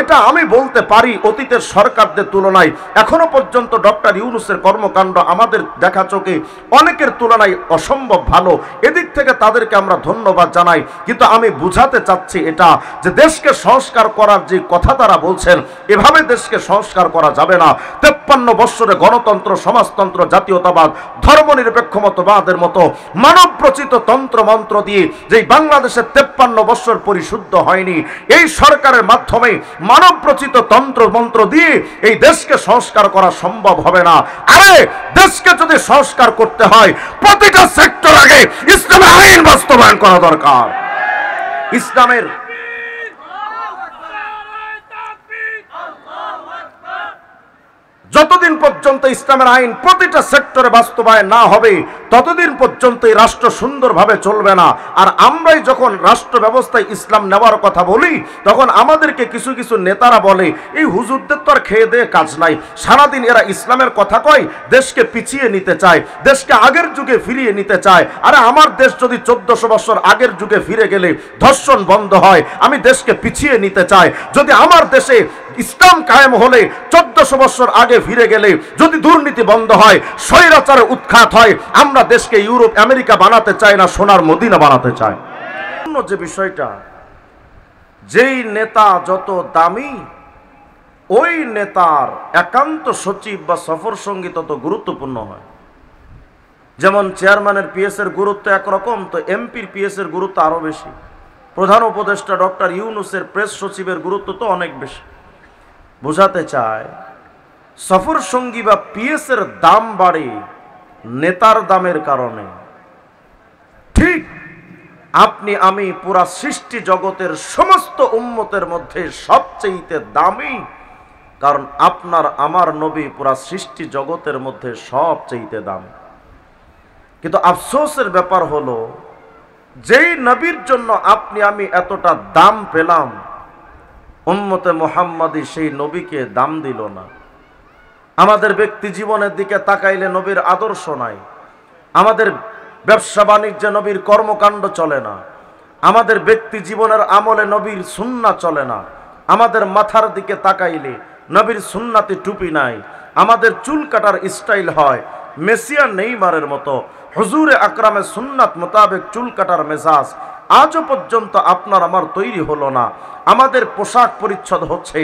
এটা আমি বলতে পারি অতীতের সরকারদের তুলনায় এখনো পর্যন্ত ডক্টর ইউনূসের কর্মকাণ্ড আমাদের দেখা চোখে অনেকের তুলনায় অসম্ভব ভালো। এদিক থেকে তাদেরকে আমরা ধন্যবাদ জানাই। কিন্তু আমি বুঝাতে চাচ্ছি এটা যে দেশকে সংস্কার করার যে কথা তারা বলছেন, এভাবে দেশকে সংস্কার করা যাবে না। 53 বৎসরে গণতন্ত্র, সমাজতন্ত্র, জাতীয়তাবাদ, ধর্মনিরপেক্ষ মতবাদের মতো মানব প্রচিত তন্ত্র মন্ত্র দিয়ে যেই বাংলাদেশের 53 বৎসর পরিশুদ্ধ হয়নি, এই সরকারের মাধ্যমে মানব প্রচিত তন্ত্র মন্ত্র দিয়ে এই দেশকে সংস্কার করা সম্ভব হবে না। আরে দেশকে যদি সংস্কার করতে হয় প্রতিটা সেক্টর আগে ইসলামের আইন বাস্তবায়ন করা দরকার। ইসলামের যতদিন পর্যন্ত ইসলামের আইন প্রতিটা সেক্টরে বাস্তবায়ন না হবে ততদিন পর্যন্ত এই রাষ্ট্র সুন্দরভাবে চলবে না। আর আমরাই যখন রাষ্ট্র ব্যবস্থায় ইসলাম নেওয়ার কথা বলি তখন আমাদেরকে কিছু কিছু নেতারা বলে এই হুজুরদের তো আর খেয়ে দিয়ে কাজ নাই, সারাদিন এরা ইসলামের কথা কয়, দেশকে পিছিয়ে নিতে চায়, দেশকে আগের যুগে ফিরিয়ে নিতে চায়। আরে আমার দেশ যদি 1400 বছর আগের যুগে ফিরে গেলে ধর্ষণ বন্ধ হয়, আমি দেশকে পিছিয়ে নিতে চাই। যদি আমার দেশে ইসলাম কায়েম হলে 1400 বছর আগে ফিরে গেলে যদি দুর্নীতি বন্ধ হয়, স্বৈরাচারে উৎখাত হয়, আমরা দেশকে ইউরোপ আমেরিকা বানাতে চাই না, সোনার মদিনা বানাতে চাই। যে বিষয়টা, যেই নেতা যত দামি ওই নেতার একান্ত সচিব বা সফর সঙ্গী তত গুরুত্বপূর্ণ হয়। যেমন চেয়ারম্যানের পিএস এর গুরুত্ব একরকম, তো এমপির পিএস এর গুরুত্ব আরো বেশি। প্রধান উপদেষ্টা ডক্টর ইউনূসের প্রেস সচিবের গুরুত্ব তো অনেক বেশি। বোঝাতে চায় সফর সঙ্গী বা পিএস এর দাম বাড়ে নেতার দামের কারণে। ঠিক আপনি আমি পুরা সৃষ্টি জগতের সমস্ত উম্মতের মধ্যে সবচেয়ে দামি, কারণ আপনার আমার নবী পুরা সৃষ্টি জগতের মধ্যে সবচেয়ে দামি। কিন্তু আফসোসের ব্যাপার হলো যেই নবীর জন্য আপনি আমি এতটা দাম পেলাম, উম্মতে মুহাম্মাদি সেই নবীকে দাম দিল না। আমাদের ব্যক্তি জীবনের দিকে তাকাইলে নবীর আদর্শ নাই, আমাদের ব্যবসা বাণিজ্যে নবীর কর্মকাণ্ড চলে না, আমাদের ব্যক্তি জীবনের আমলে নবীর সুন্নাত চলে না, আমাদের মাথার দিকে তাকাইলে নবীর সুন্নাতে টুপি নাই, আমাদের চুল কাটার স্টাইল হয় মেসি আর নেইমারের মতো, হুজুরে আকরামের সুন্নাত মোতাবেক চুল কাটার মেজাজ আজও পর্যন্ত আপনার আমার তৈরি হলো না। আমাদের পোশাক পরিচ্ছদ হচ্ছে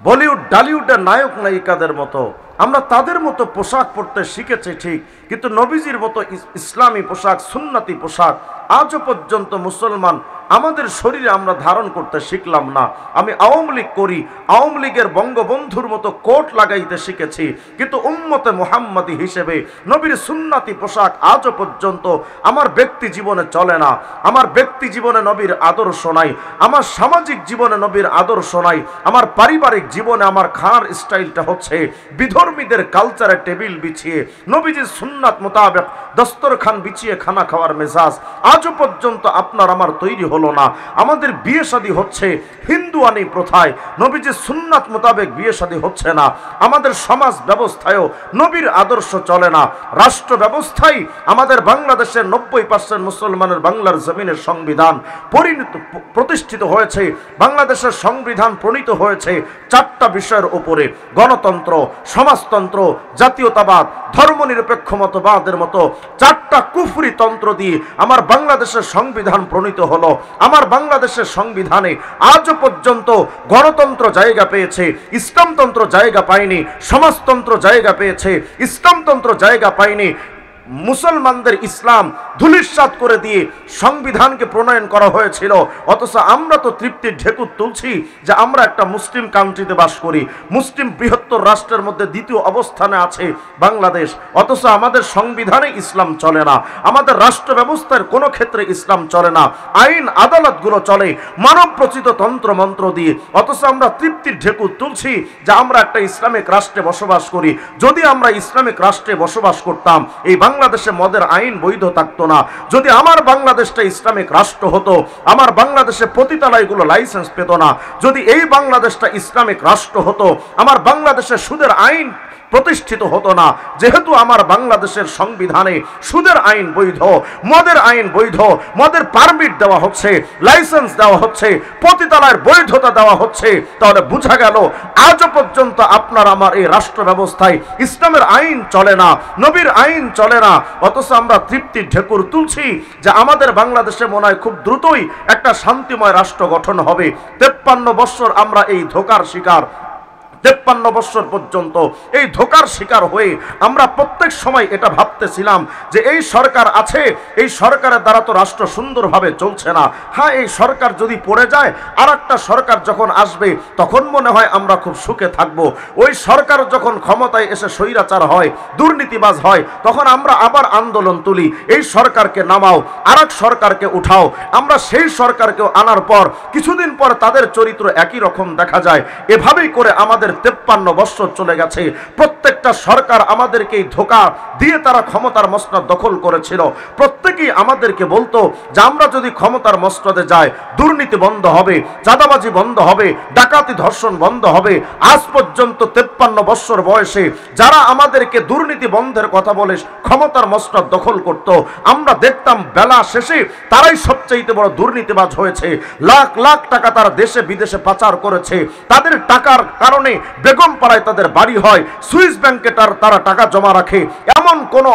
বলিউড ডালিউডের নায়ক নায়িকাদের মতো, আমরা তাদের মতো পোশাক পরতে শিখেছি ঠিক, কিন্তু নবীজির মতো ইসলামী পোশাক, সুন্নতি পোশাক আজও পর্যন্ত মুসলমান আমাদের শরীরে আমরা ধারণ করতে শিখলাম না। আমি আওয়ামী লীগ করি, আওয়ামী লীগের বঙ্গবন্ধুর মতো কোট লাগাইতে শিখেছি, কিন্তু উম্মতে মুহাম্মাদি হিসেবে নবীর সুন্নতি পোশাক আজও পর্যন্ত আমার ব্যক্তি জীবনে চলে না। আমার ব্যক্তি জীবনে নবীর আদর্শ নাই, আমার সামাজিক জীবনে নবীর আদর্শ নাই, আমার পারিবারিক জীবনে আমার খানার স্টাইলটা হচ্ছে বিধর্মীদের কালচারে টেবিল বিছিয়ে নবীজির সুন্নাত মোতাবেক দস্তরখান বিছিয়ে খানা খাওয়ার মেজাজ আজও পর্যন্ত আপনার আমার তৈরি হলো না। আমাদের বিয়ে শাদী হচ্ছে হিন্দুয়ানি প্রথায়, নবীজির সুন্নাত মোতাবেক বিয়ে শাদী হচ্ছে না। আমাদের সমাজ ব্যবস্থায়ও নবীর আদর্শ চলে না। রাষ্ট্র ব্যবস্থায় আমাদের বাংলাদেশের 90% মুসলমানের বাংলার জমিনের সংবিধান প্রতিষ্ঠিত হয়েছে, বাংলাদেশের সংবিধান প্রণীত হয়েছে 4টা বিষয়ের উপরে: গণতন্ত্র, সমাজতন্ত্র, জাতীয়তাবাদ, ধর্মনিরপেক্ষ মতবাদের মতো 4টা কুফরি তন্ত্র দিয়ে আমার বাংলাদেশের সংবিধান প্রণীত হলো। আমার বাংলাদেশের সংবিধানে আজও পর্যন্ত গণতন্ত্র জায়গা পেয়েছে, ইসলামতন্ত্র জায়গা পায়নি, সমাজতন্ত্র জায়গা পেয়েছে, ইসলামতন্ত্র জায়গা পায়নি। মুসলমানদের ইসলাম ধূলিসাৎ করে দিয়ে সংবিধানকে প্রণয়ন করা হয়েছিল, অথচ আমরা তো তৃপ্তির ঢেকুর তুলছি যে আমরা একটা মুসলিম কান্ট্রিতে বাস করি, মুসলিম বৃহত্তর রাষ্ট্রের মধ্যে দ্বিতীয় অবস্থানে আছে বাংলাদেশ, অথচ আমাদের সংবিধানে ইসলাম চলে না, আমাদের রাষ্ট্র ব্যবস্থার কোনো ক্ষেত্রে ইসলাম চলে না, আইন আদালতগুলো চলে মানব প্রচিত তন্ত্র মন্ত্র দিয়ে, অথচ আমরা তৃপ্তির ঢেকুর তুলছি যে আমরা একটা ইসলামিক রাষ্ট্রে বসবাস করি। যদি আমরা ইসলামিক রাষ্ট্রে বসবাস করতাম এই বাংলাদেশে মদের আইন বৈধ থাকতো না। যদি আমার বাংলাদেশটা ইসলামিক রাষ্ট্র হতো, আমার বাংলাদেশে পতিতালয়গুলো লাইসেন্স পেত না। যদি এই বাংলাদেশটা ইসলামিক রাষ্ট্র হতো, আমার বাংলাদেশ বাংলাদেশে সুদের আইন প্রতিষ্ঠিত হতো না, যেহেতু আমার বাংলাদেশের সংবিধানে সুদের আইন বৈধ, মদের আইন বৈধ, মদের পারমিট দেওয়া হচ্ছে, লাইসেন্স দেওয়া হচ্ছে, পতিতালয়ের বৈধতা দেওয়া হচ্ছে, তাহলে বোঝা গেল আজও পর্যন্ত আপনার আমার এই রাষ্ট্র ব্যবস্থায় ইসলামের আইন চলে না, নবীর আইন চলে না। অথচ আমরা তৃপ্তির ঢেকুর তুলছি যে আমাদের বাংলাদেশে মনে হয় খুব দ্রুতই একটা শান্তিময় রাষ্ট্র গঠন হবে। 53 বছর আমরা এই ধোঁকার শিকার, 53 বছর পর্যন্ত এই ধোঁকার শিকার হয়ে আমরা প্রত্যেক সময় এটা ভাবতেছিলাম যে এই সরকার আছে, এই সরকারের দ্বারা তো রাষ্ট্র সুন্দরভাবে চলছে না। হ্যাঁ, এই সরকার যদি পড়ে যায় আর একটা সরকার যখন আসবে তখন মনে হয় আমরা খুব সুখে থাকবো। ওই সরকার যখন ক্ষমতায় এসে স্বৈরাচার হয়, দুর্নীতিবাজ হয়, তখন আমরা আবার আন্দোলন তুলি, এই সরকারকে নামাও, আর এক সরকারকে উঠাও। আমরা সেই সরকারকেও আনার পর কিছুদিন পর তাদের চরিত্র একই রকম দেখা যায়। এভাবেই করে আমাদের 53 বছর চলে গেছে। প্রত্যেকটা সরকার আমাদেরকে ধোঁকা দিয়ে তারা ক্ষমতার মসনদ দখল করেছিল। প্রত্যেকেই আমাদেরকে বলতো যে আমরা যদি ক্ষমতার মসনদে যাই দুর্নীতি বন্ধ হবে, চাঁদাবাজি বন্ধ হবে, ডাকাতি ধর্ষণ বন্ধ হবে। আজ পর্যন্ত 53 বছর বয়সে যারা আমাদেরকে দুর্নীতি বন্ধের কথা বলে ক্ষমতার মসনদ দখল করত, আমরা দেখতাম বেলা শেষে তারাই সবচেয়ে বড় দুর্নীতিবাজ হয়েছে। লাখ লাখ টাকা তারা দেশে বিদেশে পাচার করেছে। তাদের টাকার কারণে বেগমপাড়ায় তাদের বাড়ি হয়, সুইস ব্যাংকে তারা টাকা জমা রাখে। এমন কোন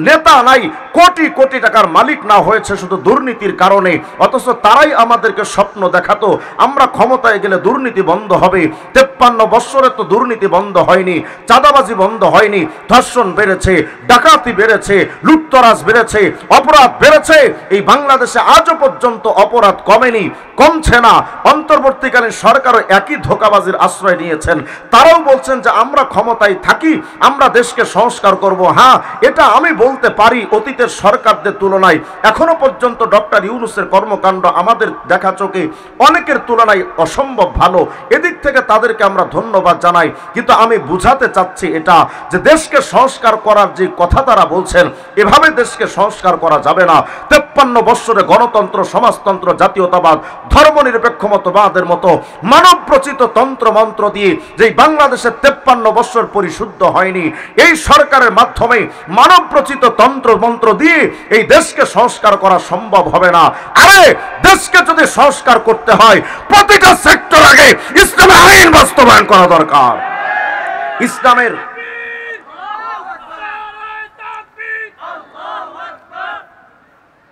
নেতা নাই কোটি কোটি টাকার মালিক না হয়েছে শুধু দুর্নীতির কারণে। অথচ তারাই আমাদেরকে স্বপ্ন দেখাতো আমরা ক্ষমতায় গেলে দুর্নীতি বন্ধ হবে। 53 বছরে তো দুর্নীতি বন্ধ হয়নি, চাঁদাবাজি বন্ধ হয়নি, ধর্ষণ বেড়েছে, ডাকাতি বেড়েছে, লুটতরাজ বেড়েছে, অপরাধ বেড়েছে। এই বাংলাদেশে আজও পর্যন্ত অপরাধ কমেনি, কমছে না। অন্তর্বর্তীকালীন সরকারও একই ধোঁকাবাজির আশ্রয় নিয়েছেন। তারাও বলছেন যে আমরা ক্ষমতায় থাকি, আমরা দেশকে সংস্কার করব। হ্যাঁ, এটা আমি বলতে পারি অতীতের সরকারদের তুলনায় এখনো পর্যন্ত ডক্টর ইউনূসের কর্মকাণ্ড আমাদের দেখা চোখে অনেকের তুলনায় অসম্ভব ভালো। এদিক থেকে তাদেরকে আমরা ধন্যবাদ জানাই। কিন্তু আমি বুঝাতে চাচ্ছি এটা যে দেশকে সংস্কার করার যে কথা তারা বলছেন, এভাবে দেশকে সংস্কার করা যাবে না। 53 বছরে গণতন্ত্র, সমাজতন্ত্র, জাতীয়তাবাদ, ধর্মনিরপেক্ষ মতবাদের মতো মানব প্রচিত তন্ত্র মন্ত্র দিয়ে যে বাংলাদেশে 53 বছর পরিশুদ্ধ হয়নি, এই সরকারের মাধ্যমে মানব প্রচিত তন্ত্র মন্ত্র দিয়ে এই দেশকে সংস্কার করা সম্ভব হবে না। আরে দেশকে যদি সংস্কার করতে হয় প্রতিটা সেক্টর আগে ইসলামের আইন বাস্তবায়ন করা দরকার। ইসলামের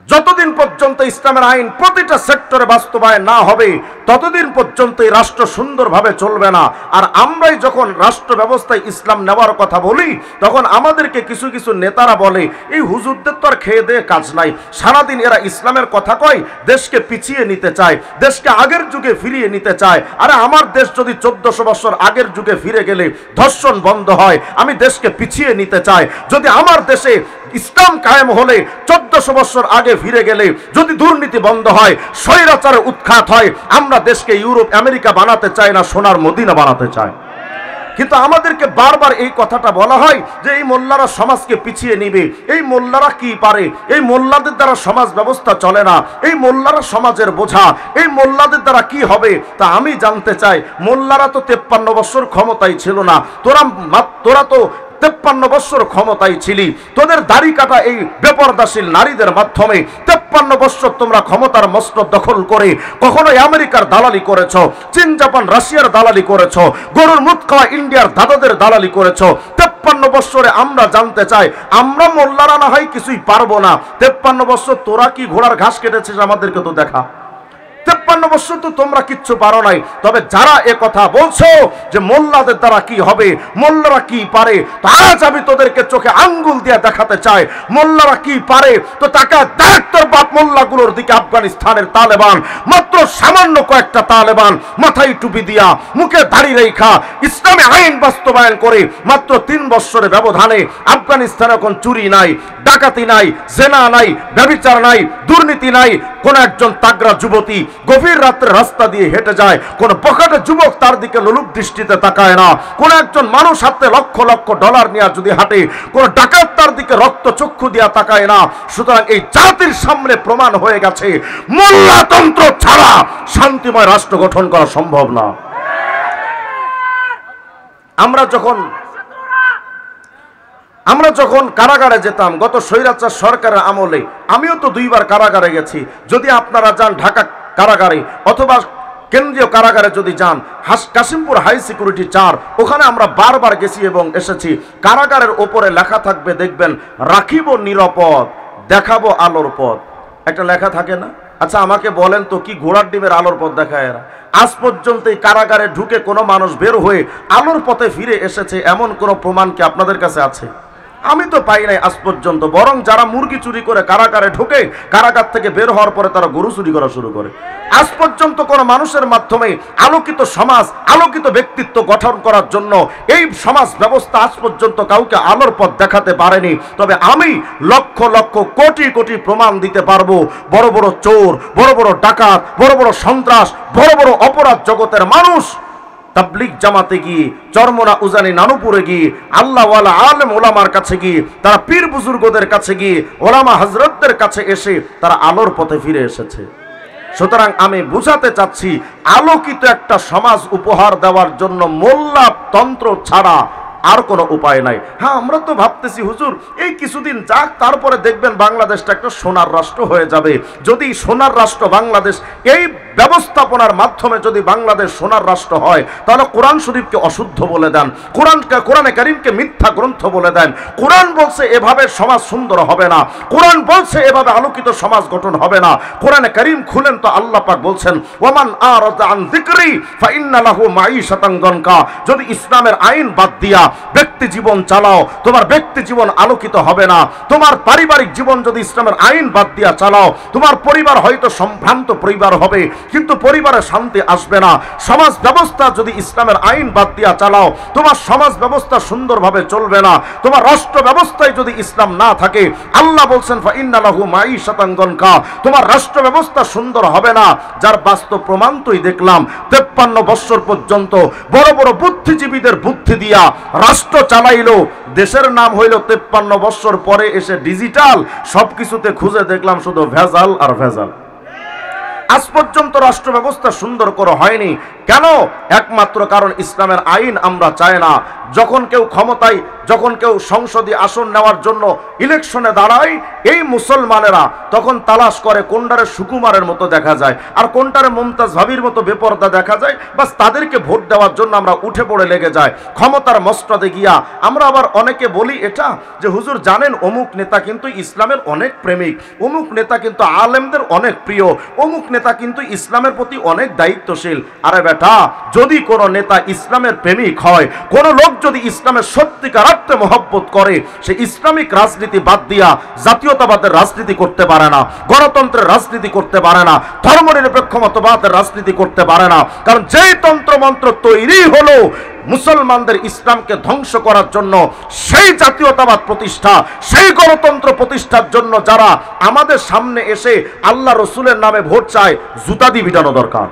যতদিন পর্যন্ত ইসলামের আইন প্রতিটা সেক্টরে বাস্তবায়ন না হবে ততদিন পর্যন্ত এই রাষ্ট্র সুন্দরভাবে চলবে না। আর আমরাই যখন রাষ্ট্র ব্যবস্থায় ইসলাম নেওয়ার কথা বলি তখন আমাদেরকে কিছু কিছু নেতারা বলে এই হুজুরদের তো আর খেয়ে দেয়ে কাজ নাই, সারাদিন এরা ইসলামের কথা কয়, দেশকে পিছিয়ে নিতে চায়, দেশকে আগের যুগে ফিরিয়ে নিতে চায়। আরে আমার দেশ যদি 1400 বছর আগের যুগে ফিরে গেলে ধর্ষণ বন্ধ হয়, আমি দেশকে পিছিয়ে নিতে চাই। যদি আমার দেশে ইসলাম কায়েম হলে 1400 বছর আগে ফিরে গেলে যদি দুর্নীতি বন্ধ হয়, স্বৈরাচারে উৎখাত হয়, আমরা দেশকে ইউরোপ আমেরিকা বানাতে চাই না, সোনার মদিনা বানাতে চাই। কিন্তু আমাদেরকে বারবার এই কথাটা বলা হয় যে এই মোল্লারা সমাজকে পিছিয়ে নিবে, এই মোল্লারা কি পারে, এই মোল্লাদের দ্বারা সমাজ ব্যবস্থা চলে না, এই মোল্লারা সমাজের বোঝা, এই মোল্লাদের দ্বারা কি হবে। তা আমি জানতে চাই মোল্লারা তো 53 বছর ক্ষমতায় ছিল না, তোরা তো 53 বছর ক্ষমতায় ছিলি, তোদের দাড়ি কাটা এই বেপরদাশীল নারীদের মাধ্যমে 53 বছর তোমরা ক্ষমতার মসনদ দখল করে কখনো আমেরিকার দালালি করেছ, চীন, জাপান, রাশিয়ার দালালি করেছ, গরুর মুখ খাওয়া ইন্ডিয়ার দাদাদের দালালি করেছ। 53 বছরে আমরা জানতে চাই, আমরা মোল্লারা না হয় কিছুই পারবো না, 53 বছর তোরা কি ঘোড়ার ঘাস কেটেছিস আমাদেরকে তো দেখা। 53 বছর তো তোমরা কিচ্ছু পারো নাই। তবে যারা এ কথা বলছো যে মোল্লাদের দ্বারা কি হবে, মোল্লারা কি পারে, তো আজ আমি তোদেরকে চোখে আঙ্গুল দিয়ে দেখাতে চাই মোল্লারা কি পারে। তো তাকে দেখ তোর বাপ মোল্লাগুলোর দিকে। আফগানিস্তানের তালেবান, মাত্র সামান্য কয়েকটা তালেবান মাথায় টুপি দিয়া, মুখে দাড়ি রেখা, ইসলামী আইন বাস্তবায়ন করে মাত্র 3 বছরের ব্যবধানে আফগানিস্তানে এখন চুরি নাই, ডাকাতি নাই, জেনা নাই, ব্যভিচার নাই, দুর্নীতি নাই। কোন একজন তাগড়া যুবতী গভীর রাত্রে রাস্তা দিয়ে হেঁটে যায়, কোন বখাটে যুবক তার দিকে লোলুপ দৃষ্টিতে তাকায় না। কোন একজন মানুষ হাতে লক্ষ লক্ষ ডলার নিয়ে যদি হাঁটে, কোন ডাকাত তার দিকে রক্ত চক্ষু দিয়া তাকায় না। সুতরাং এই জাতির সামনে প্রমাণ হয়ে গেছে মোল্লাতন্ত্র ছাড়া শান্তিময় রাষ্ট্র গঠন করা সম্ভব না। আমরা যখন কারাগারে যেতাম গত স্বৈরাচার সরকারের আমলে, আমিও তো 2 বার কারাগারে গেছি। যদি আপনারা যান ঢাকা কারাগারে অথবা কেন্দ্রীয় কারাগারে যদি যান, কাশিমপুর হাই সিকিউরিটি 4, ওখানে আমরা বারবার গেছি এবং এসেছি। কারাগারের ওপরে লেখা থাকবে, দেখবেন, রাখিব নিরাপদ, দেখাবো আলোর পথ। একটা লেখা থাকে না? আচ্ছা আমাকে বলেন তো, কি ঘোড়ার ডিমের আলোর পথ দেখায় এরা? আজ পর্যন্ত এই কারাগারে ঢুকে কোনো মানুষ বের হয়ে আলোর পথে ফিরে এসেছে এমন কোনো প্রমাণ কি আপনাদের কাছে আছে? আমি তো পাই নাই আজ পর্যন্ত। বরং যারা মুরগি চুরি করে কারাগারে ঢোকে, কারাগার থেকে বের হওয়ার পরে তারা গরু চুরি করা শুরু করে। আজ পর্যন্ত কোনো মানুষের মাধ্যমে আলোকিত সমাজ, আলোকিত ব্যক্তিত্ব গঠন করার জন্য এই সমাজ ব্যবস্থা আজ পর্যন্ত কাউকে আলোর পথ দেখাতে পারেনি। তবে আমি লক্ষ লক্ষ কোটি কোটি প্রমাণ দিতে পারবো। বড় বড় চোর, বড় বড় ডাকাত, বড় বড় সন্ত্রাস, বড় বড় অপরাধ জগতের মানুষ তাবলীগ জামাতে গিয়ে, চরমনা উজানি নানুপুরে গিয়ে, আল্লাহওয়ালা আলেম ওলামার কাছে গিয়ে, তারা পীর বুজুর্গদের কাছে গিয়ে, ওলামা হযরতদের কাছে এসে তারা আলোর পথে ফিরে এসেছে। সুতরাং আমি বুঝাতে চাচ্ছি, আলোকিত একটা সমাজ উপহার দেওয়ার জন্য মোল্লা তন্ত্র ছাড়া আর কোনো উপায় নাই। হ্যাঁ, আমরা তো ভাবতেছি হুজুর এই কিছুদিন যাক, তারপরে দেখবেন বাংলাদেশটা একটা সোনার রাষ্ট্র হয়ে যাবে। যদি সোনার রাষ্ট্র বাংলাদেশ, এই ব্যবস্থাপনার মাধ্যমে যদি বাংলাদেশ সোনার রাষ্ট্র হয়, তাহলে কোরআন শরীফকে অশুদ্ধ বলে দেন, কোরআনে কারীমকে মিথ্যা গ্রন্থ বলে দেন। কোরআন বলছে এভাবে সমাজ সুন্দর হবে না, কোরআন বলছে এভাবে আলোকিত সমাজ গঠন হবে না। কোরআনে কারীম খুলেন তো আল্লাহ পাক বলছেন, ওয়ামান আরাদা আন যিকরি ফাইন্না লাহু মাঈশাতান দনকা। যদি ইসলামের আইন বাদ দিয়া ব্যক্তি জীবন চালাও, তোমার ব্যক্তি জীবন আলোকিত হবে না। তোমার পারিবারিক জীবন যদি ইসলামের আইন বাদ দিয়া চালাও, তোমার পরিবার হয়তো সম্ভ্রান্ত পরিবার হবে, কিন্তু পরিবারে শান্তি আসবে না। সমাজ ব্যবস্থা যদি ইসলামের আইন বাদ দিয়া চালাও, তোমার সমাজ ব্যবস্থা সুন্দরভাবে চলবে না। তোমার রাষ্ট্র ব্যবস্থায় যদি ইসলাম না থাকে, আল্লাহ বলছেন ফাইন্না লাহু মাঈশাতান দনকা, তোমার রাষ্ট্র ব্যবস্থা সুন্দর হবে না। যার বাস্তব প্রমাণ তোই দেখলাম। 53 বছর পর্যন্ত বড় বড় বুদ্ধিজীবীদের বুদ্ধি দিয়া রাষ্ট্র চালাইলো, দেশের নাম হইল 53 বছর পরে এসে ডিজিটাল। সবকিছুতে খুঁজে দেখলাম শুধু ভেজাল আর ভেজাল। আজ পর্যন্ত রাষ্ট্র ব্যবস্থা সুন্দর করে হয়নি। কেন? একমাত্র কারণ ইসলামের আইন আমরা চাই না। যখন কেউ ক্ষমতায়, যখন কেউ সংসদীয় আসন নেওয়ার জন্য ইলেকশনে দাঁড়ায়, এই মুসলমানেরা তখন তালাশ করে কোনটারে সুকুমারের মতো দেখা যায় আর কোনটারে মুমতাজ ভাবির মতো বেপরদা দেখা যায়, বাস তাদেরকে ভোট দেওয়ার জন্য আমরা উঠে পড়ে লেগে যাই ক্ষমতার মস্তদে গিয়া। আমরা আবার অনেকে বলি এটা যে হুজুর জানেন অমুক নেতা কিন্তু ইসলামের অনেক প্রেমিক, অমুক নেতা কিন্তু আলেমদের অনেক প্রিয়, অমুক নেতা কিন্তু ইসলামের প্রতি অনেক দায়িত্বশীল। আরে বেটা, যদি কোনো নেতা ইসলামের প্রেমিক হয়, কোন লোক যদি ইসলামের সত্যিকার অর্থে মহব্বত করে, সে ইসলামিক রাজনীতি বাদ দিয়া জাতীয়তাবাদের রাজনীতি করতে পারে না, গণতন্ত্রের রাজনীতি করতে পারে না, ধর্মনিরপেক্ষ মতবাদের রাজনীতি করতে পারে না। কারণ যেই তন্ত্রমন্ত্র তৈরি হলো মুসলমানদের ইসলামকে ধ্বংস করার জন্য, সেই জাতীয়তাবাদ প্রতিষ্ঠা, সেই গণতন্ত্র প্রতিষ্ঠার জন্য যারা আমাদের সামনে এসে আল্লাহ রসুলের নামে ভোট চায়, জুতা দিয়ে পিটানো দরকার।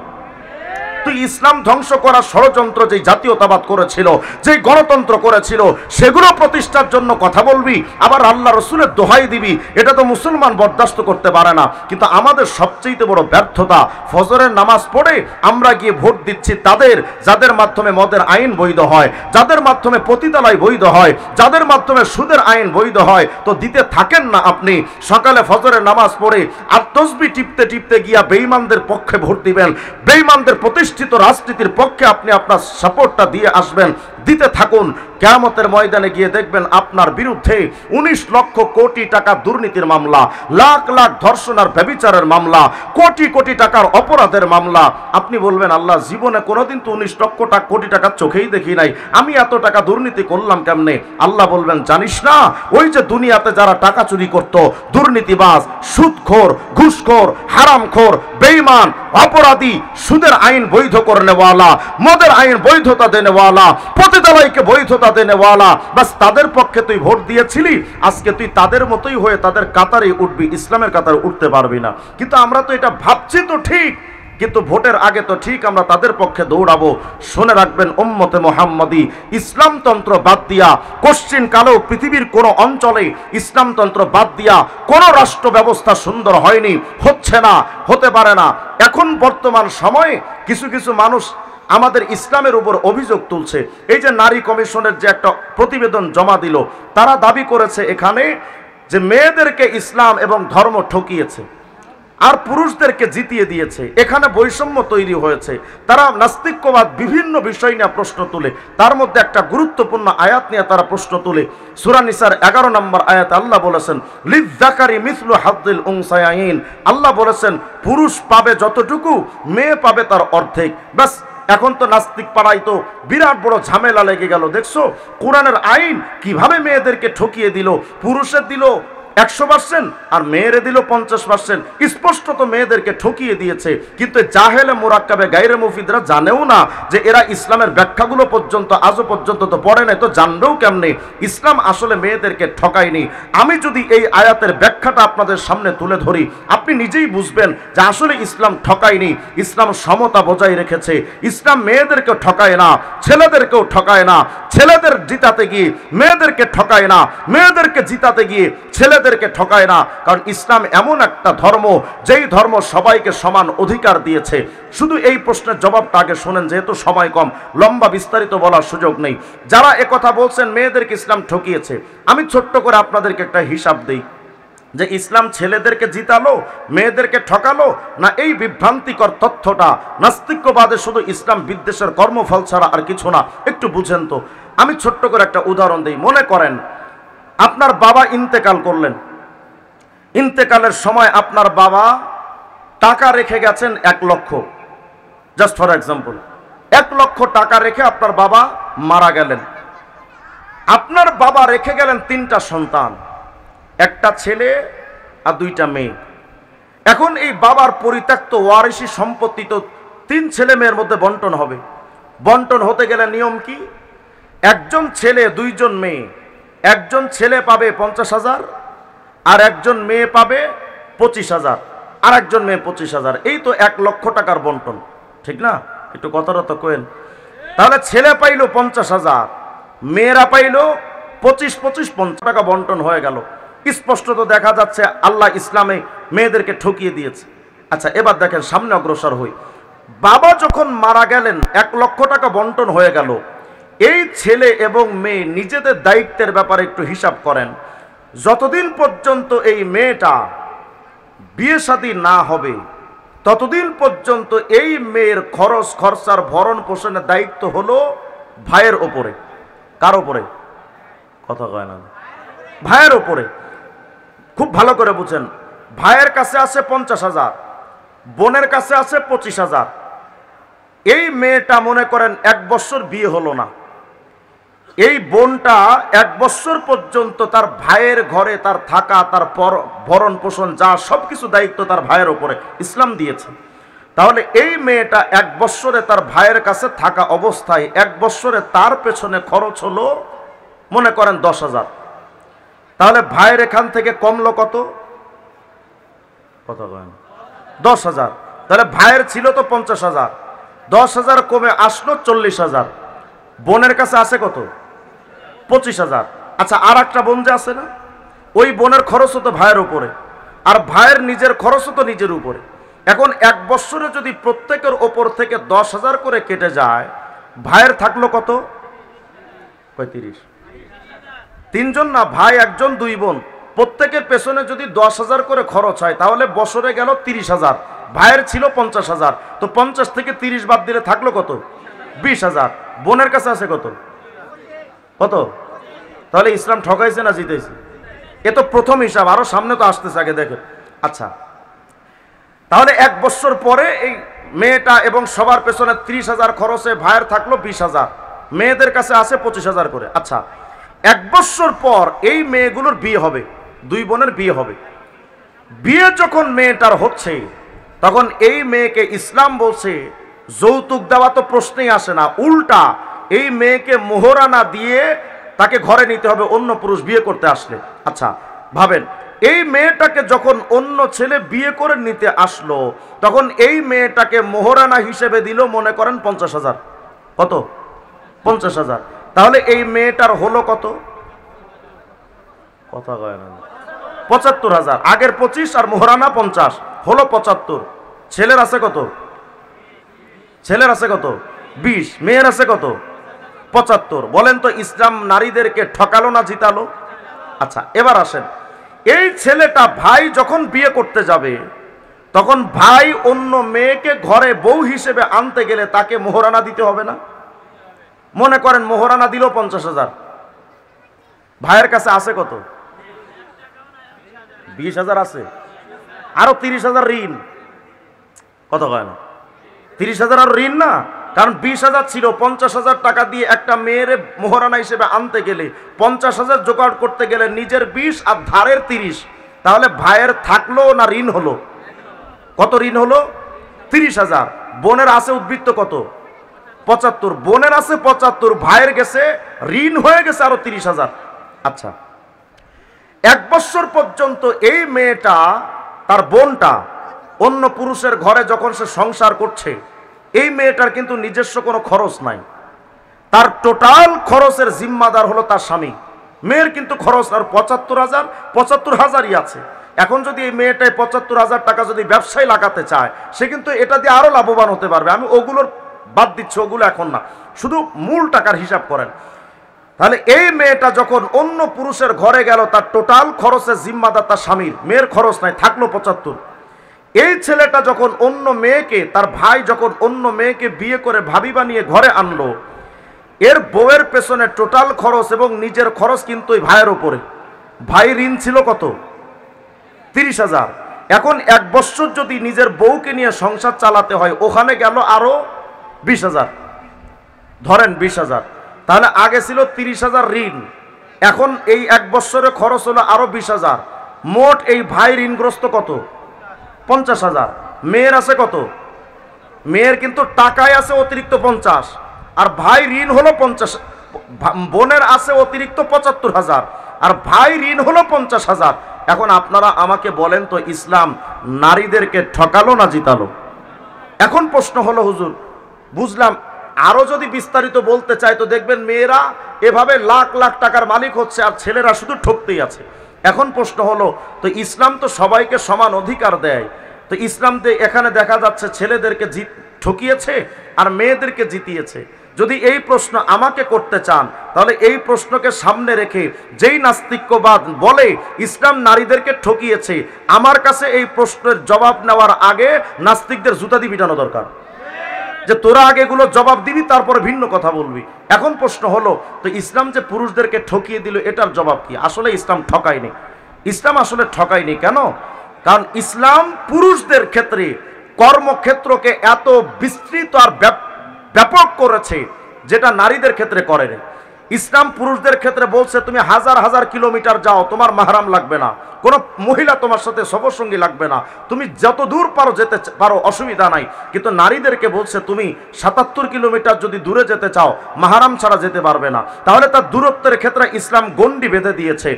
তুই ইসলাম ধ্বংস করার ষড়যন্ত্র যে জাতীয়তাবাদ করেছিল, যে গণতন্ত্র করেছিল, সেগুলো প্রতিষ্ঠার জন্য কথা বলবি, আবার আল্লাহ রসুলের দোহাই দিবি, এটা তো মুসলমান বরদাস্ত করতে পারে না। কিন্তু আমাদের সবচেয়ে বড় ব্যর্থতা, ফজরের নামাজ পড়ে আমরা গিয়ে ভোট দিচ্ছি তাদের, যাদের মাধ্যমে মদের আইন বৈধ হয়, যাদের মাধ্যমে পতিতালয় বৈধ হয়, যাদের মাধ্যমে সুদের আইন বৈধ হয়। তো দিতে থাকেন না আপনি। সকালে ফজরের নামাজ পড়ে আর তসবিহ টিপতে টিপতে গিয়া বেঈমানদের পক্ষে ভোট দিবেন, বেঈমানদের প্রতিষ্ঠিত রাজনীতির পক্ষে আপনি আপনার সাপোর্টটা দিয়ে আসবেন। দিতে থাকুন। কিয়ামতের ময়দানে গিয়ে দেখবেন আপনার বিরুদ্ধে 19 লক্ষ কোটি টাকা দুর্নীতির মামলা, লাখ লাখ ধর্ষণ আর ব্যভিচারের মামলা, কোটি কোটি টাকার অপরাধের মামলা। আপনি বলবেন আল্লাহ, জীবনে কোনোদিন তো 19 লক্ষ কোটি টাকা চোখেই দেখি নাই, আমি এত টাকা দুর্নীতি করলাম কেমনে? আল্লাহ বলবেন, জানিস না ওই যে দুনিয়াতে যারা টাকা চুরি করত, দুর্নীতিবাজ, সুদখোর, ঘুষখোর, হারামখোর, বেঈমান, অপরাধী, সুদের আইন বৈধ করনেওয়ালা, মদের আইন বৈধতা দেনেওয়ালা, পতিতালয়কে বৈধতা দেনেওয়ালা, বাস তাদের পক্ষে তুই ভোট দিয়েছিলি, আজকে তুই তাদের মতোই হয়ে তাদের কাতারে উঠবি, ইসলামের কাতারে উঠতে পারবি না। কিন্তু আমরা তো এটা ভাবছি তো ঠিক, কিন্তু ভোটের আগে তো ঠিক আমরা তাদের পক্ষে দৌড়াবো। শুনে রাখবেন উম্মতে মুহাম্মাদি, ইসলামতন্ত্র বাদ দিয়া কোশ্চিন কালেও পৃথিবীর কোন অঞ্চলে ইসলামতন্ত্র বাদ দিয়া কোন রাষ্ট্র ব্যবস্থা সুন্দর হয়নি, হচ্ছে না, হতে পারে না। এখন বর্তমান সময়ে কিছু কিছু মানুষ আমাদের ইসলামের উপর অভিযোগ তুলছে। এই যে নারী কমিশনের যে একটা প্রতিবেদন জমা দিল, তারা দাবি করেছে এখানে যে মেয়েদেরকে ইসলাম এবং ধর্ম ঠকিয়েছে আর পুরুষদেরকে জিতিয়ে দিয়েছে, এখানে বৈষম্য তৈরি হয়েছে। তারা নাস্তিক্যবাদ বিভিন্ন বিষয় নিয়ে প্রশ্ন তুলে, তার মধ্যে একটা গুরুত্বপূর্ণ আয়াত নিয়ে তারা প্রশ্ন তুলে। সূরা নিসার 11 নম্বর আয়াতে আল্লাহ বলেছেন লিযযাকারি মিসলু হাযযিল উনসায়াইন, আল্লাহ বলেছেন পুরুষ পাবে যতটুকু, মেয়ে পাবে তার অর্ধেক। বাস, এখন তো নাস্তিক পাড়ায় তো বিরাট বড় ঝামেলা লেগে গেল। দেখছো কোরআনের আইন কিভাবে মেয়েদেরকে ঠকিয়ে দিল, পুরুষের দিল 100% আর মেয়েরে দিল 50%। স্পষ্ট তো মেয়েদেরকে ঠকিয়ে দিয়েছে। কিন্তু জাহেলে মুরাক্কাবে গায়রে মুফিদরা জানেও না যে এরা ইসলামের ব্যাখ্যাগুলো পর্যন্ত আজও পর্যন্ত তো পড়ে নাই, তো জানবেও কেমনে ইসলাম আসলে মেয়েদেরকে ঠকায়নি। আমি যদি এই আয়াতের ব্যাখ্যাটা আপনাদের সামনে তুলে ধরি, আপনি নিজেই বুঝবেন যে আসলে ইসলাম ঠকায়নি। ইসলাম সমতা বজায় রেখেছে। ইসলাম মেয়েদেরকে ঠকায় না, ছেলেদেরকেও ঠকায় না। ছেলেদের জিতাতে গিয়ে মেয়েদেরকে ঠকায় না, মেয়েদেরকে জিতাতে গিয়ে ছেলেদেরকে ঠকায় না। কারণ ইসলাম এমন একটা ধর্ম যেই ধর্ম সবাইকে সমান অধিকার দিয়েছে। শুধু এই প্রশ্নের জবাবটা আগে শোনেন, যেহেতু সময় কম, লম্বা বিস্তারিত বলার সুযোগ নেই। যারা একথা বলছেন মেয়েদেরকে ইসলাম ঠকিয়েছে, আমি ছোট্ট করে আপনাদেরকে একটা হিসাব দেই যে ইসলাম ছেলেদেরকে জিতালো, মেয়েদেরকে ঠকালো, না এই বিভ্রান্তিকর তথ্যটা নাস্তিক্যবাদে শুধু ইসলাম বিদ্বেষের কর্মফল ছাড়া আর কিছু না। একটু বুঝেন তো। আমি ছোট্ট করে একটা উদাহরণ দিই। মনে করেন আপনার বাবা ইন্তেকাল করলেন, ইন্তেকালের সময় আপনার বাবা টাকা রেখে গেছেন 1 লক্ষ, জাস্ট ফর এক্সাম্পল 1 লক্ষ টাকা রেখে আপনার বাবা মারা গেলেন। আপনার বাবা রেখে গেলেন 3টা সন্তান, একটা ছেলে আর 2টা মেয়ে। এখন এই বাবার পরিত্যক্ত ওয়ারিশি সম্পত্তি তো 3 ছেলে মেয়ের মধ্যে বন্টন হবে। বন্টন হতে গেলে নিয়ম কি? একজন ছেলে 2 জন মেয়ে, একজন ছেলে পাবে 50,000 আর একজন মেয়ে পাবে 25,000, আর একজন মেয়ে 25,000। এই তো 1 লক্ষ টাকার বন্টন, ঠিক না? একটু কথাটা তো কেন। তাহলে ছেলে পাইলো 50,000, মেয়েরা পাইলো 25 টাকা বন্টন হয়ে গেল। স্পষ্ট তো দেখা যাচ্ছে আল্লাহ ইসলামে মেয়েদেরকে ঠকিয়ে দিয়েছে। আচ্ছা, এবার দেখেন সামনে অগ্রসর হই। বাবা যখন মারা গেলেন 1 লক্ষ টাকা বন্টন হয়ে গেল। এই ছেলে এবং মেয়ে নিজেদের দায়িত্বের ব্যাপারে একটু হিসাব করেন। যতদিন পর্যন্ত এই মেয়েটা বিয়ে শাদী না হবে ততদিন পর্যন্ত এই মেয়ের খরচ খরচার ভরণ পোষণের দায়িত্ব হলো ভাইয়ের ওপরে। কার ওপরে? কথা কয় না। ভাইয়ের ওপরে। খুব ভালো করে বুঝেন। ভাইয়ের কাছে আছে 50,000, বোনের কাছে আছে 25,000। এই মেয়েটা মনে করেন 1 বছর বিয়ে হলো না, এই বোনটা 1 বছর পর্যন্ত তার ভাইয়ের ঘরে তার থাকা, তার ভরণ পোষণ যা সবকিছু দায়িত্ব তার ভাইয়ের ওপরে ইসলাম দিয়েছে। তাহলে এই মেয়েটা 1 বছরে তার ভাইয়ের কাছে থাকা অবস্থায় 1 বছরে তার পেছনে খরচ হলো মনে করেন 10,000। তাহলে ভাইয়ের এখান থেকে কমলো কত? কত? 10,000। তাহলে ভাইয়ের ছিল তো 50,000, 10,000 কমে আসলো 40,000। বোনের কাছে আছে কত? 25,000। আচ্ছা, আর একটা বোন যে আছে না, ওই বোনের খরচও তো ভাইয়ের উপরে, আর ভাইয়ের নিজের খরচও তো নিজের উপরে। এখন 1 বছরে যদি প্রত্যেকের ওপর থেকে 10,000 করে কেটে যায়, ভাইয়ের থাকলো কত? 35। 3 জন না, ভাই 1 জন 2 বোন, প্রত্যেকের পেছনে যদি 10,000 করে খরচ হয় তাহলে বছরে গেল 30,000। ভাইয়ের ছিল 50,000, তো 50 থেকে 30 বাদ দিলে থাকলো কত? 20,000। বোনের কাছে আছে কত? কত? তাহলে ইসলাম ঠকাইছে না জিতেছে? এ তো প্রথম হিসাব, আরো সামনে তো আসতেছে, আগে দেখেন। আচ্ছা, তাহলে 1 বছর পরে এই মেয়েটা এবং সবার পেছনে 30,000 খরচে ভাইয়ের থাকলো 20,000, মেয়েদের কাছে আছে 25,000 করে। আচ্ছা, 1 বছর পর এই মেয়েগুলোর বিয়ে হবে, 2 বোনের বিয়ে হবে। বিয়ে যখন মেয়েটার হচ্ছে তখন এই মেয়েকে ইসলাম বলছে যৌতুক দেওয়া তো প্রশ্নই আসে না, উল্টা এই মেয়েকে মোহরানা দিয়ে তাকে ঘরে নিতে হবে অন্য পুরুষ বিয়ে করতে আসলে। আচ্ছা ভাবেন, এই মেয়েটাকে যখন অন্য ছেলে বিয়ে করে নিতে আসলো তখন এই মেয়েটাকে মোহরানা হিসেবে দিল মনে করেন 50,000। কত? 50,000। তাহলে এই মেয়েটার হলো কত? কথা কয় না। 75,000। আগের 25 আর মোহরানা 50, হলো 75। ছেলের আছে কত? ছেলের আছে কত? 20, মেয়ের আছে কত? 75। বলেন তো ইসলাম নারীদেরকে ঠকালো না জিতালো? আচ্ছা, এবার আসেন, এই ছেলেটা ভাই যখন বিয়ে করতে যাবে তখন ভাই অন্য মেয়েকে ঘরে বউ হিসেবে আনতে গেলে তাকে মোহরানা দিতে হবে না? মনে করেন মোহরানা দিল 50,000, ভাইয়ের কাছে আছে কত? 20,000 আছে, আরো 30,000 ঋণ। কত কয় না? 30,000 আর ঋণ না, কারণ 20,000 ছিল, 50,000 টাকা দিয়ে একটা মেয়ের মোহরানা হিসেবে আনতে গেলে 50,000 জোগাড় করতে গেলে নিজের 20 আর ধারের 30, তাহলে ভাইয়ের থাকলো না ঋণ হলো? কত ঋণ হলো? 30,000। বোনের আছে উদ্বৃত্ত কত? 75। বোনের আছে 75, ভাইয়ের গেছে ঋণ হয়ে গেছে আরো 30,000। আচ্ছা, 1 বছর পর্যন্ত এই মেয়েটা, তার বোনটা অন্য পুরুষের ঘরে যখন সে সংসার করছে, এই মেয়েটার কিন্তু নিজস্ব কোনো খরচ নাই, তার টোটাল খরচের জিম্মাদার হলো তার স্বামী। মেয়ের কিন্তু খরচ আর 75,000ই আছে। এখন যদি এই মেয়েটাই 75,000 টাকা যদি ব্যবসায় লাগাতে চায়, সে কিন্তু এটা দিয়ে আরো লাভবান হতে পারবে। আমি ওগুলোর বাদ দিচ্ছি, ওগুলো এখন না, শুধু মূল টাকার হিসাব করেন। তাহলে এই মেয়েটা যখন অন্য পুরুষের ঘরে গেল, তার টোটাল খরচের জিম্মাদার তার স্বামীর, মেয়ের খরচ নাই, থাকলো 75। এই ছেলেটা যখন অন্য মেয়েকে, তার ভাই যখন অন্য মেয়েকে বিয়ে করে ভাবি বানিয়ে ঘরে আনলো, এর বউয়ের পেছনে টোটাল খরচ এবং নিজের খরচ কিন্তু ওই ভাইয়ের উপরে। ভাই ঋণ ছিল কত? 30,000। এখন 1 বছর যদি নিজের বউকে নিয়ে সংসার চালাতে হয়, ওখানে গেল আরো 20,000, ধরেন 20,000। তাহলে আগে ছিল 30,000 ঋণ, এখন এই 1 বছরে খরচ হলো আরো 20,000। মোট এই ভাই ঋণগ্রস্ত কত? 50,000। মেয়ের আছে কত? মেয়ের কিন্তু টাকায় আছে অতিরিক্ত 50, আর ভাই ঋণ হলো 50। বোনের আছে অতিরিক্ত 75,000, আর ভাই ঋণ হলো 50,000। এখন আপনারা আমাকে বলেন তো, ইসলাম নারীদেরকে ঠকালো না জিতালো? এখন প্রশ্ন হলো, হুজুর বুঝলাম, আরো যদি বিস্তারিত বলতে চাই তো দেখবেন মেয়েরা এভাবে লাখ লাখ টাকার মালিক হচ্ছে আর ছেলেরা শুধু ঠকতেই আছে। এখন প্রশ্ন হলো, তো ইসলাম তো সবাইকে সমান অধিকার দেয়, তো ইসলাম এখানে দেখা যাচ্ছে ছেলেদেরকে ঠকিয়েছে আর মেয়েদেরকে জিতিয়েছে। যদি এই প্রশ্ন আমাকে করতে চান, তাহলে এই প্রশ্নকে সামনে রেখে যেই নাস্তিক্যবাদ বলে ইসলাম নারীদেরকে ঠকিয়েছে, আমার কাছে এই প্রশ্নের জবাব নেওয়ার আগে নাস্তিকদের জুতা দিয়ে পিটানো দরকার, যে তোরা আগে এগুলো জবাব দিবি, তারপরে ভিন্ন কথা বলবি। এখন প্রশ্ন হলো, তো ইসলাম যে পুরুষদেরকে ঠকিয়ে দিল, এটার জবাব কি? আসলে ইসলাম ঠকায়নি। ইসলাম আসলে ঠকায়নি। কেন? কারণ ইসলাম পুরুষদের ক্ষেত্রে কর্মক্ষেত্রকে এত বিস্তৃত আর ব্যাপক করেছে, যেটা নারীদের ক্ষেত্রে করেনি। ইসলাম পুরুষদের ক্ষেত্রে বলছে, তুমি হাজার হাজার কিলোমিটার যাও, তোমার মাহরাম লাগবে না, কোনো মহিলা তোমার সাথে সফরসঙ্গী লাগবে না, তুমি যত দূর পারো যেতে পারো, অসুবিধা নাই। কিন্তু নারীদেরকে বলছে, তুমি 77 কিলোমিটার যদি দূরে যেতে চাও, মাহরাম ছাড়া যেতে পারবে না। তাহলে তার দূরত্বের ক্ষেত্রে ইসলাম গণ্ডি বেঁধে দিয়েছে।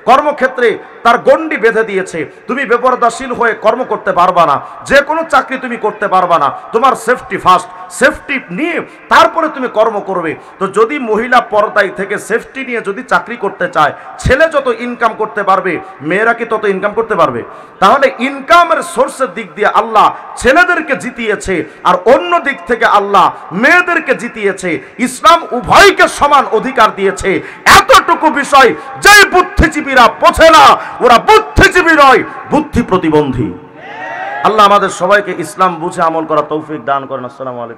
কর্মক্ষেত্রে তার গণ্ডি বেঁধে দিয়েছে। তুমি বেপরদাশীল হয়ে কর্ম করতে পারবা না, যে কোনো চাকরি তুমি করতে পারবা না, তোমার সেফটি ফার্স্ট, সেফটি নিয়ে তারপরে তুমি কর্ম করবে। তো যদি মহিলা পর্দায় থেকে সেফটি নিয়ে যদি চাকরি করতে চায়, ছেলে যত ইনকাম করতে পারবে, মেয়েরা কি তত ইনকাম করতে পারবে? তাহলে ইনকামের সোর্সের দিক দিয়ে আল্লাহ ছেলেদেরকে জিতিয়েছে, আর অন্য দিক থেকে আল্লাহ মেয়েদেরকে জিতিয়েছে। ইসলাম উভয়কে সমান অধিকার দিয়েছে। এতটুকু বিষয় যে বুদ্ধিজীবীরা বোঝে না, ওরা বুদ্ধিজীবী নয়, বুদ্ধি প্রতিবন্ধী। আল্লাহ আমাদের সবাইকে ইসলাম বুঝে আমল করা তৌফিক দান করেন। আসসালামু আলাইকুম।